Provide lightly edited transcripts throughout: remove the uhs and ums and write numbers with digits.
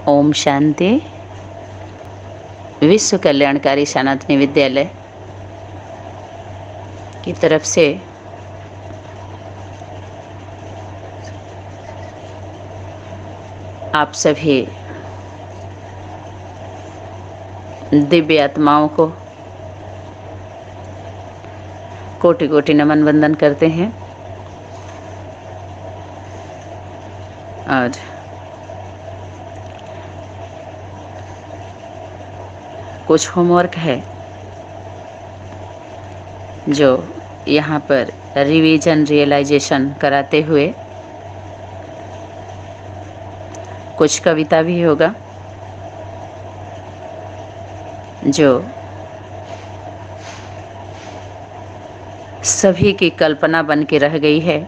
ओम शांति। विश्व कल्याणकारी सनातनी विद्यालय की तरफ से आप सभी दिव्य आत्माओं को कोटि कोटि नमन वंदन करते हैं। और कुछ होमवर्क है जो यहाँ पर रिवीजन रियलाइजेशन कराते हुए कुछ कविता भी होगा जो सभी की कल्पना बन के रह गई है।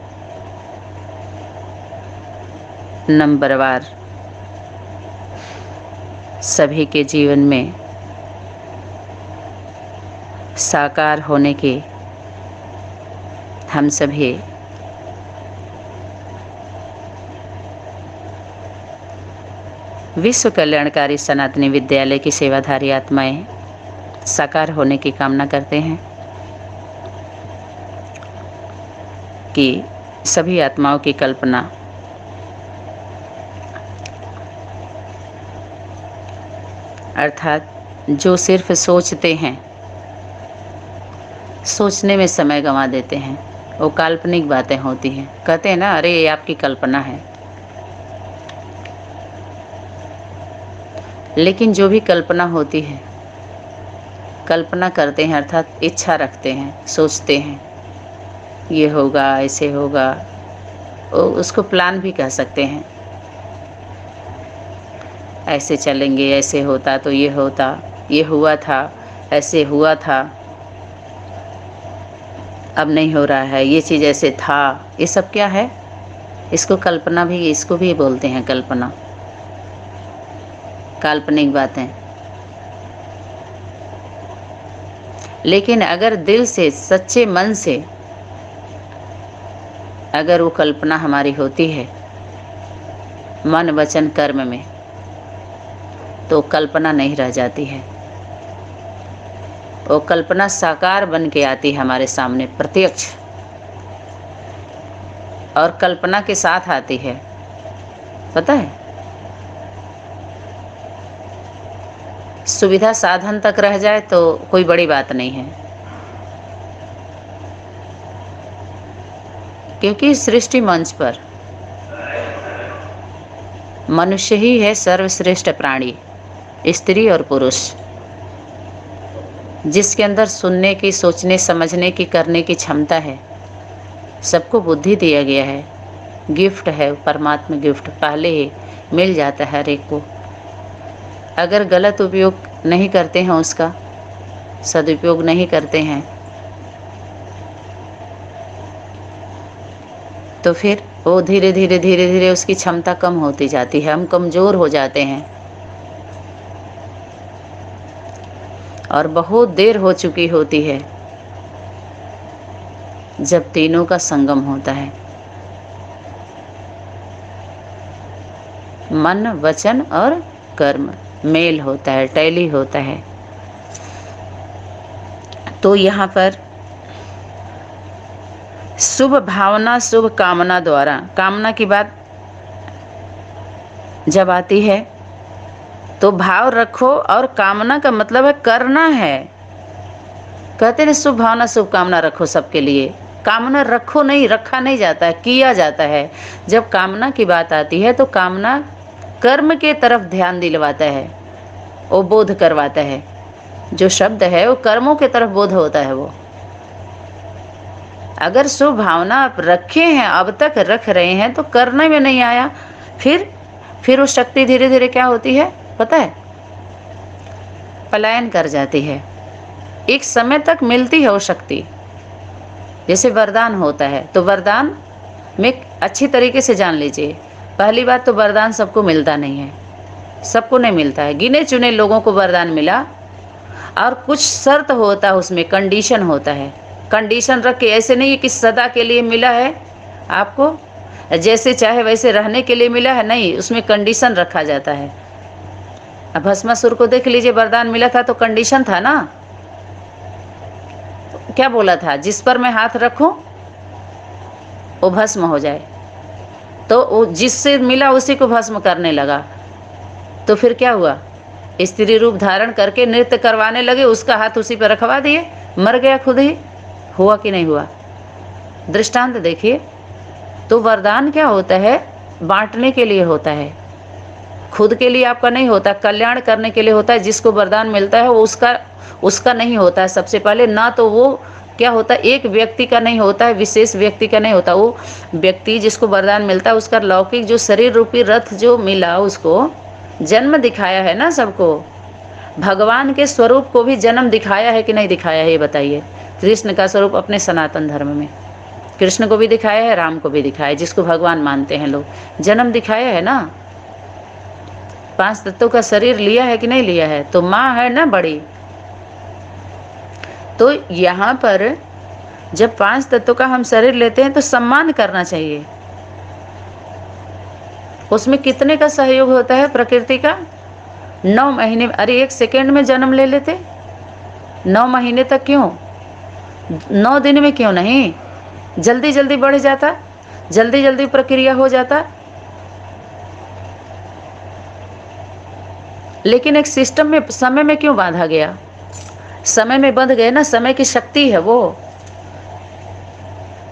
नंबरवार सभी के जीवन में साकार होने की हम सभी विश्व कल्याणकारी सनातनी विद्यालय की सेवाधारी आत्माएं साकार होने की कामना करते हैं कि सभी आत्माओं की कल्पना अर्थात जो सिर्फ सोचते हैं, सोचने में समय गंवा देते हैं, वो काल्पनिक बातें होती हैं। कहते हैं ना, अरे ये आपकी कल्पना है। लेकिन जो भी कल्पना होती है, कल्पना करते हैं अर्थात इच्छा रखते हैं, सोचते हैं ये होगा, ऐसे होगा, उसको प्लान भी कह सकते हैं। ऐसे चलेंगे, ऐसे होता तो ये होता, ये हुआ था, ऐसे हुआ था, अब नहीं हो रहा है, ये चीज़ ऐसे था। ये सब क्या है? इसको कल्पना भी, इसको भी बोलते हैं कल्पना, काल्पनिक बातें। लेकिन अगर दिल से, सच्चे मन से अगर वो कल्पना हमारी होती है मन वचन कर्म में, तो कल्पना नहीं रह जाती है। वो कल्पना साकार बन के आती है हमारे सामने प्रत्यक्ष, और कल्पना के साथ आती है। पता है, सुविधा साधन तक रह जाए तो कोई बड़ी बात नहीं है, क्योंकि सृष्टि मंच पर मनुष्य ही है सर्वश्रेष्ठ प्राणी, स्त्री और पुरुष, जिसके अंदर सुनने की, सोचने, समझने की, करने की क्षमता है। सबको बुद्धि दिया गया है, गिफ्ट है, परमात्मा गिफ्ट पहले ही मिल जाता है हर एक को। अगर गलत उपयोग नहीं करते हैं, उसका सदुपयोग नहीं करते हैं, तो फिर वो धीरे धीरे धीरे धीरे उसकी क्षमता कम होती जाती है, हम कमज़ोर हो जाते हैं। और बहुत देर हो चुकी होती है जब तीनों का संगम होता है, मन, वचन और कर्म मेल होता है, टैली होता है। तो यहाँ पर शुभ भावना, शुभ कामना द्वारा, कामना की बात जब आती है तो भाव रखो, और कामना का मतलब है करना है। कहते हैं शुभ भावना शुभ कामना रखो सबके लिए। कामना रखो नहीं, रखा नहीं जाता है, किया जाता है। जब कामना की बात आती है तो कामना कर्म के तरफ ध्यान दिलवाता है, वो बोध करवाता है। जो शब्द है वो कर्मों के तरफ बोध होता है। वो अगर शुभ भावना आप रखे हैं, अब तक रख रहे हैं, तो करने में नहीं आया, फिर वो शक्ति धीरे धीरे क्या होती है पता है, पलायन कर जाती है। एक समय तक मिलती है वो शक्ति। जैसे वरदान होता है, तो वरदान में अच्छी तरीके से जान लीजिए, पहली बात तो वरदान सबको मिलता नहीं है, सबको नहीं मिलता है। गिने चुने लोगों को वरदान मिला, और कुछ शर्त होता है उसमें, कंडीशन होता है। कंडीशन रख के, ऐसे नहीं है कि सदा के लिए मिला है आपको, जैसे चाहे वैसे रहने के लिए मिला है, नहीं, उसमें कंडीशन रखा जाता है। अब भस्मासुर को देख लीजिए, वरदान मिला था तो कंडीशन था ना, क्या बोला था, जिस पर मैं हाथ रखूं वो भस्म हो जाए। तो वो जिससे मिला उसी को भस्म करने लगा। तो फिर क्या हुआ, स्त्री रूप धारण करके नृत्य करवाने लगे, उसका हाथ उसी पर रखवा दिए, मर गया खुद ही। हुआ कि नहीं हुआ, दृष्टांत देखिए। तो वरदान क्या होता है, बांटने के लिए होता है, खुद के लिए आपका नहीं होता, कल्याण करने के लिए होता है। जिसको वरदान मिलता है वो उसका नहीं होता है सबसे पहले ना, तो वो क्या होता है, एक व्यक्ति का नहीं होता है, विशेष व्यक्ति का नहीं होता। वो व्यक्ति जिसको वरदान मिलता है उसका लौकिक जो शरीर रूपी रथ जो मिला, उसको जन्म दिखाया है ना सबको। भगवान के स्वरूप को भी जन्म दिखाया है कि नहीं दिखाया है, ये बताइए। कृष्ण का स्वरूप अपने सनातन धर्म में कृष्ण को भी दिखाया है, राम को भी दिखाया है, जिसको भगवान मानते हैं लोग, जन्म दिखाया है ना। 5 तत्वों का शरीर लिया है कि नहीं लिया है, तो माँ है ना बड़ी। तो यहाँ पर जब 5 तत्वों का हम शरीर लेते हैं तो सम्मान करना चाहिए। उसमें कितने का सहयोग होता है प्रकृति का, 9 महीने, अरे 1 सेकेंड में जन्म ले लेते, 9 महीने तक क्यों, 9 दिन में क्यों नहीं, जल्दी जल्दी बढ़ जाता, जल्दी जल्दी प्रक्रिया हो जाता। लेकिन एक सिस्टम में, समय में क्यों बांधा गया, समय में बंध गए ना। समय की शक्ति है वो,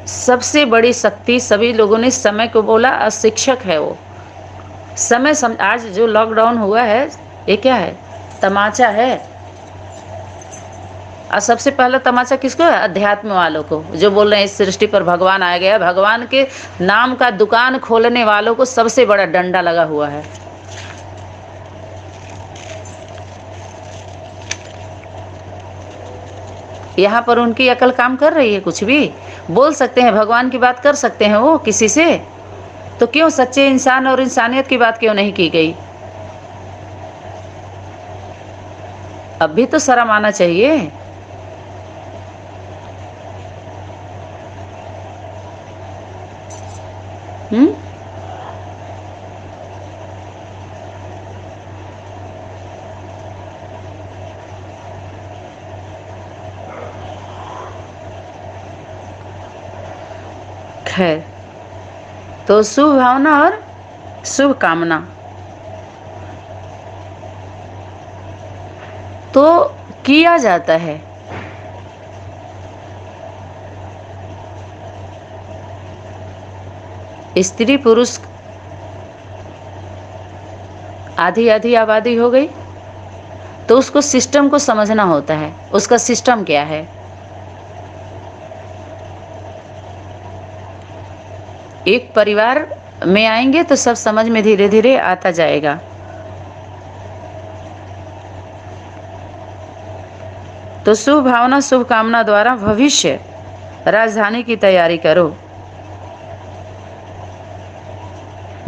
सबसे बड़ी शक्ति। सभी लोगों ने समय को बोला, अशिक्षक है वो समय। आज जो लॉकडाउन हुआ है ये क्या है, तमाचा है। और सबसे पहला तमाचा किसको है, अध्यात्म वालों को, जो बोल रहे हैं इस सृष्टि पर भगवान आ गया। भगवान के नाम का दुकान खोलने वालों को सबसे बड़ा डंडा लगा हुआ है। यहाँ पर उनकी अकल काम कर रही है, कुछ भी बोल सकते हैं, भगवान की बात कर सकते हैं वो किसी से, तो क्यों सच्चे इंसान और इंसानियत की बात क्यों नहीं की गई। अब भी तो शर्म आना चाहिए। खैर, तो शुभ भावना और शुभ कामना तो किया जाता है। स्त्री पुरुष आधी आधी आबादी हो गई, तो उसको सिस्टम को समझना होता है, उसका सिस्टम क्या है। एक परिवार में आएंगे तो सब समझ में धीरे धीरे आता जाएगा। तो शुभ भावना शुभ कामना द्वारा भविष्य राजधानी की तैयारी करो,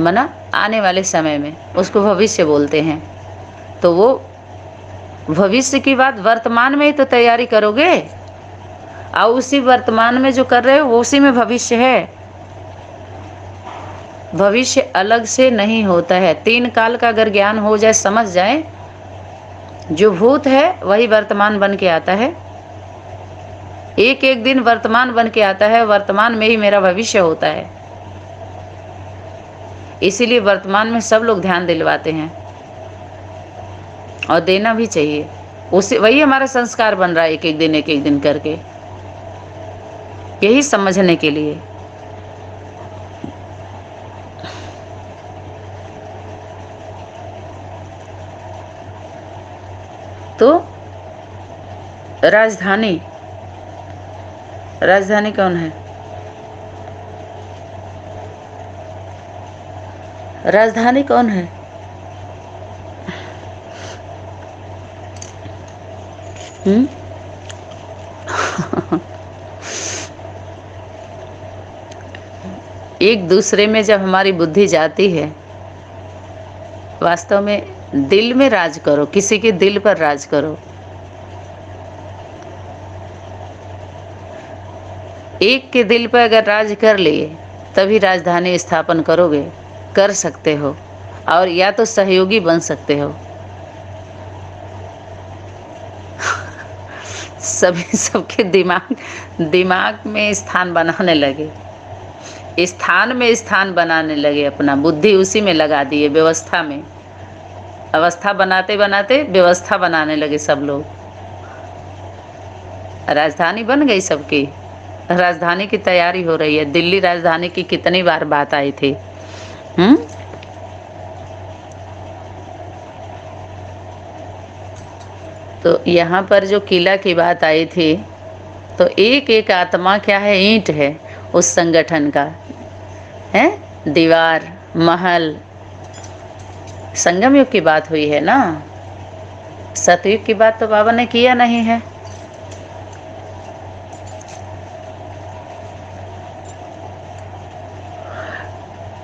मना आने वाले समय में, उसको भविष्य बोलते हैं। तो वो भविष्य की बात वर्तमान में ही तो तैयारी करोगे, और उसी वर्तमान में जो कर रहे हो उसी में भविष्य है। भविष्य अलग से नहीं होता है। 3 काल का अगर ज्ञान हो जाए, समझ जाए, जो भूत है वही वर्तमान बन के आता है। एक एक दिन वर्तमान बन के आता है, वर्तमान में ही मेरा भविष्य होता है। इसीलिए वर्तमान में सब लोग ध्यान दिलवाते हैं, और देना भी चाहिए। उसे वही हमारा संस्कार बन रहा है, एक एक दिन करके, यही समझने के लिए। तो राजधानी, राजधानी कौन है, राजधानी कौन है, एक दूसरे में जब हमारी बुद्धि जाती है, वास्तव में दिल में राज करो, किसी के दिल पर राज करो। एक के दिल पर अगर राज कर लिए तभी राजधानी स्थापन करोगे, कर सकते हो, और या तो सहयोगी बन सकते हो। सभी सबके दिमाग दिमाग में स्थान बनाने लगे, स्थान में स्थान बनाने लगे, अपना बुद्धि उसी में लगा दिए, व्यवस्था में। अवस्था बनाते बनाते व्यवस्था बनाने लगे सब लोग। राजधानी बन गई सबकी, राजधानी की तैयारी हो रही है। दिल्ली राजधानी की कितनी बार बात आई थी। तो यहाँ पर जो किला की बात आई थी, तो एक एक आत्मा क्या है, ईंट है उस संगठन का, है दीवार, महल। संगम युग की बात हुई है ना, सतयुग की बात तो बाबा ने किया नहीं है।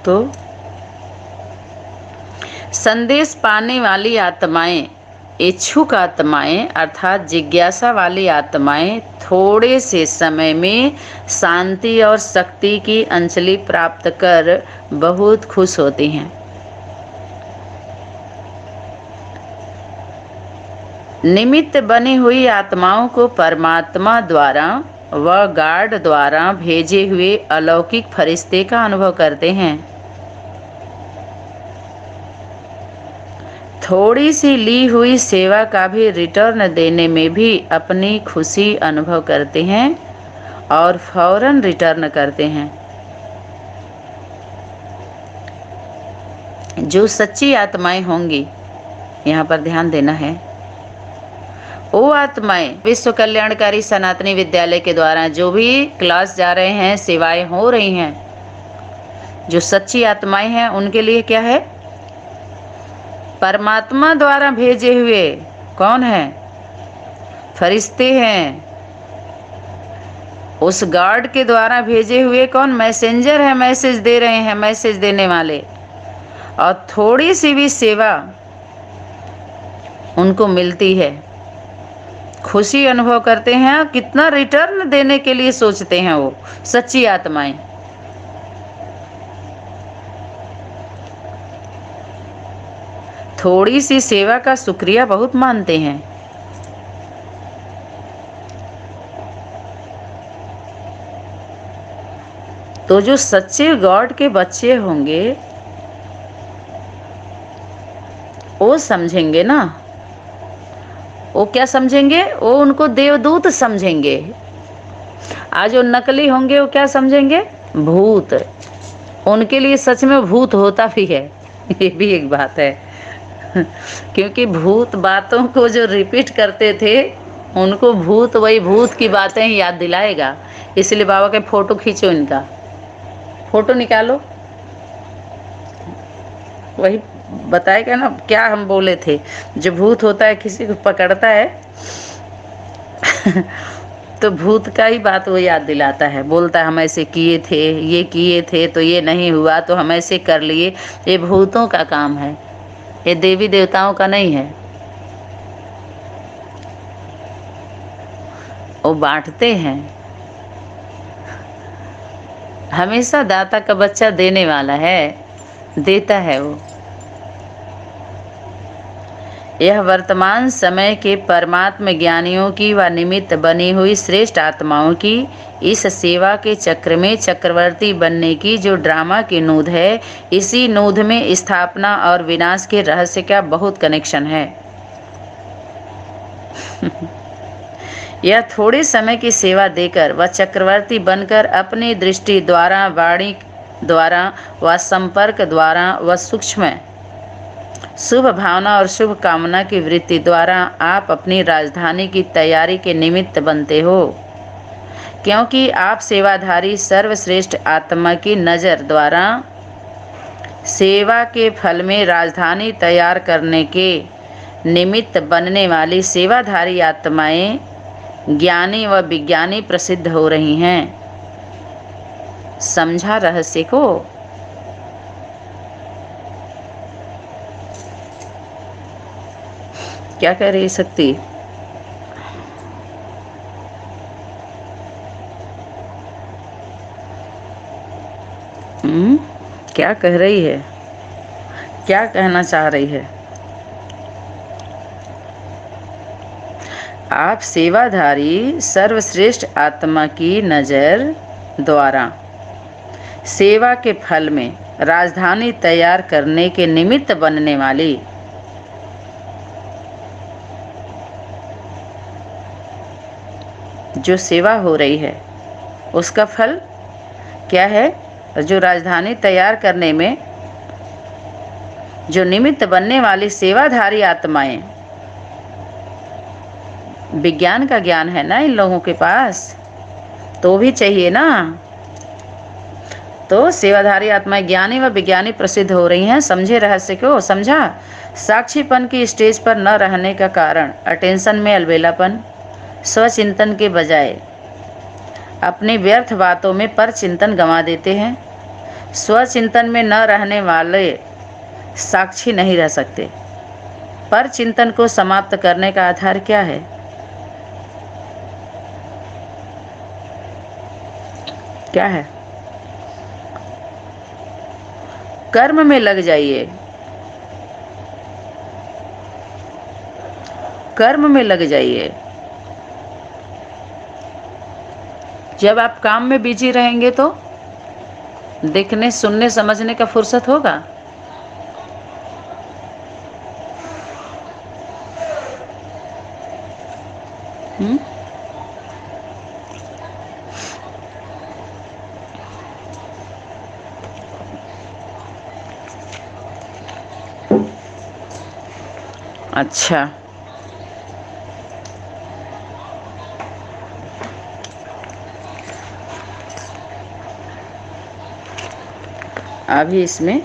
तो संदेश पाने वाली आत्माएं, इच्छुक आत्माएं अर्थात जिज्ञासा वाली आत्माएं थोड़े से समय में शांति और शक्ति की अंजलि प्राप्त कर बहुत खुश होती हैं। निमित्त बनी हुई आत्माओं को परमात्मा द्वारा व गार्ड द्वारा भेजे हुए अलौकिक फरिश्ते का अनुभव करते हैं। थोड़ी सी ली हुई सेवा का भी रिटर्न देने में भी अपनी खुशी अनुभव करते हैं और फौरन रिटर्न करते हैं। जो सच्ची आत्माएं होंगी, यहाँ पर ध्यान देना है, वो आत्माएं विश्व कल्याणकारी सनातनी विद्यालय के द्वारा जो भी क्लास जा रहे हैं, सेवाएं हो रही हैं, जो सच्ची आत्माएं हैं उनके लिए क्या है, परमात्मा द्वारा भेजे हुए कौन है, फरिश्ते हैं। उस गार्ड के द्वारा भेजे हुए कौन, मैसेंजर है, मैसेज दे रहे हैं, मैसेज देने वाले। और थोड़ी सी भी सेवा उनको मिलती है, खुशी अनुभव करते हैं, कितना रिटर्न देने के लिए सोचते हैं वो सच्ची आत्माएं। थोड़ी सी सेवा का शुक्रिया बहुत मानते हैं। तो जो सच्चे गॉड के बच्चे होंगे वो समझेंगे ना, वो क्या समझेंगे, वो उनको देवदूत समझेंगे। आज जो नकली होंगे वो क्या समझेंगे, भूत। उनके लिए सच में भूत होता भी है, ये भी एक बात है। क्योंकि भूत बातों को जो रिपीट करते थे, उनको भूत वही भूत की बातें ही याद दिलाएगा। इसलिए बाबा के फोटो खींचो, इनका फोटो निकालो, वही बताएगा ना क्या हम बोले थे। जो भूत होता है किसी को पकड़ता है तो भूत का ही बात वो याद दिलाता है, बोलता है हम ऐसे किए थे, ये किए थे तो ये नहीं हुआ, तो हम ऐसे कर लिए। ये भूतों का काम है, ये देवी देवताओं का नहीं है। वो बांटते हैं। हमेशा दाता का बच्चा देने वाला है, देता है वो। यह वर्तमान समय के परमात्म ज्ञानियों की व निमित्त बनी हुई श्रेष्ठ आत्माओं की इस सेवा के चक्र में चक्रवर्ती बनने की जो ड्रामा की नूद है, इसी नूद में स्थापना और विनाश के रहस्य का बहुत कनेक्शन है। यह थोड़े समय की सेवा देकर व चक्रवर्ती बनकर अपनी दृष्टि द्वारा, वाणी द्वारा व संपर्क द्वारा व सूक्ष्म शुभ भावना और शुभ कामना की वृत्ति द्वारा आप अपनी राजधानी की तैयारी के निमित्त बनते हो, क्योंकि आप सेवाधारी सर्वश्रेष्ठ आत्मा की नज़र द्वारा सेवा के फल में राजधानी तैयार करने के निमित्त बनने वाली सेवाधारी आत्माएं ज्ञानी व विज्ञानी प्रसिद्ध हो रही हैं। समझा रहस्य को? क्या कह रही शक्ति? क्या कह रही है, क्या कहना चाह रही है? आप सेवाधारी सर्वश्रेष्ठ आत्मा की नज़र द्वारा सेवा के फल में राजधानी तैयार करने के निमित्त बनने वाली जो सेवा हो रही है उसका फल क्या है? जो राजधानी तैयार करने में जो निमित्त बनने वाली सेवाधारी आत्माएं, विज्ञान का ज्ञान है ना इन लोगों के पास, तो भी चाहिए ना। तो सेवाधारी आत्माएं ज्ञानी व विज्ञानी प्रसिद्ध हो रही हैं। समझे रहस्य को? समझा। साक्षीपन की स्टेज पर न रहने का कारण अटेंशन में अलबेलापन, स्वचिंतन के बजाय अपनी व्यर्थ बातों में पर चिंतन गंवा देते हैं। स्वचिंतन में न रहने वाले साक्षी नहीं रह सकते। पर चिंतन को समाप्त करने का आधार क्या है? क्या है? कर्म में लग जाइए, कर्म में लग जाइए। जब आप काम में बिजी रहेंगे तो देखने, सुनने, समझने का फुर्सत होगा? अच्छा, अभी इसमें